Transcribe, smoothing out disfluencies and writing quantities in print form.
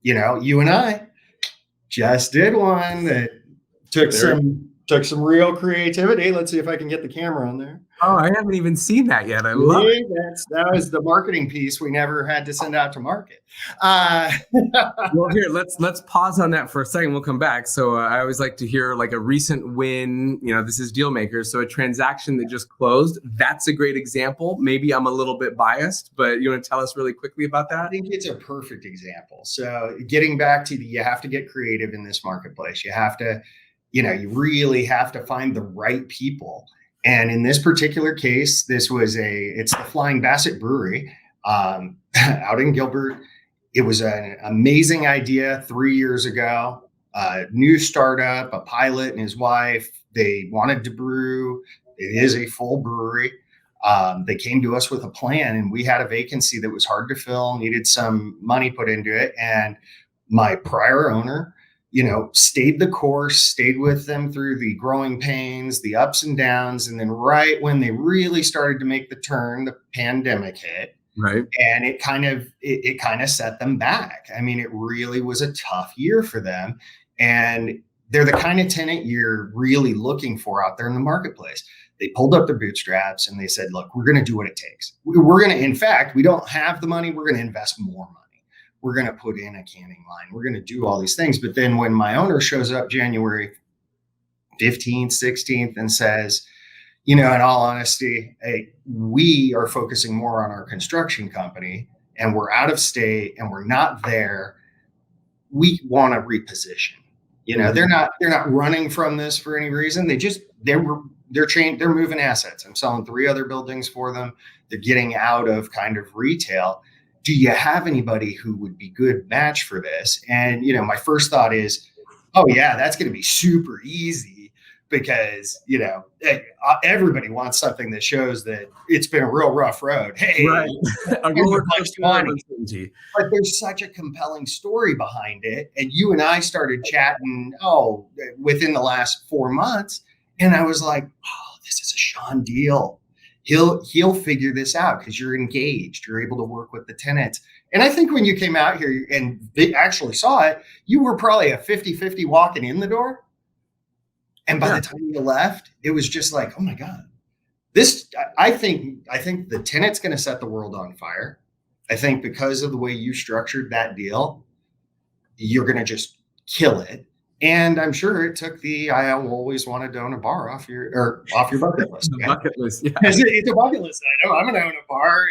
You and I just did one that took some real creativity. Let's see if I can get the camera on there. Oh, I haven't even seen that yet. I love it. That was the marketing piece we never had to send out to market. Well, here, let's pause on that for a second. We'll come back. So I always like to hear like a recent win. This is deal makers. So a transaction that just closed. That's a great example. Maybe I'm a little bit biased, but you want to tell us really quickly about that? I think it's a perfect example. So getting back to you have to get creative in this marketplace. You have to, you really have to find the right people. And in this particular case, it's the Flying Bassett Brewery out in Gilbert. It was an amazing idea 3 years ago. New startup, a pilot and his wife, they wanted to brew. It is a full brewery. They came to us with a plan, and we had a vacancy that was hard to fill, needed some money put into it. And my prior owner, stayed the course, stayed with them through the growing pains, the ups and downs. And then right when they really started to make the turn, the pandemic hit. Right. And it kind of set them back. I mean, it really was a tough year for them. And they're the kind of tenant you're really looking for out there in the marketplace. They pulled up their bootstraps and they said, look, we're going to do what it takes. In fact, we don't have the money. We're going to invest more money. We're going to put in a canning line. We're going to do all these things. But then when my owner shows up January 15th, 16th and says, in all honesty, hey, we are focusing more on our construction company and we're out of state and we're not there. We want to reposition. They're not running from this for any reason. They're moving assets. I'm selling 3 other buildings for them. They're getting out of kind of retail. Do you have anybody who would be good match for this? And, my first thought is, oh yeah, that's going to be super easy because, everybody wants something that shows that it's been a real rough road. Hey, right. A roller coaster. But there's such a compelling story behind it. And you and I started chatting, within the last 4 months. And I was like, oh, this is a Sean deal. He'll figure this out because you're engaged. You're able to work with the tenants. And I think when you came out here and they actually saw it, you were probably a 50-50 walking in the door. And by the time you left, it was just like, oh my God, I think the tenant's going to set the world on fire. I think because of the way you structured that deal, you're going to just kill it. And I'm sure it took I always wanted to own a bar off your bucket list. The bucket list, yeah. It's a bucket list item. I'm going to own a bar.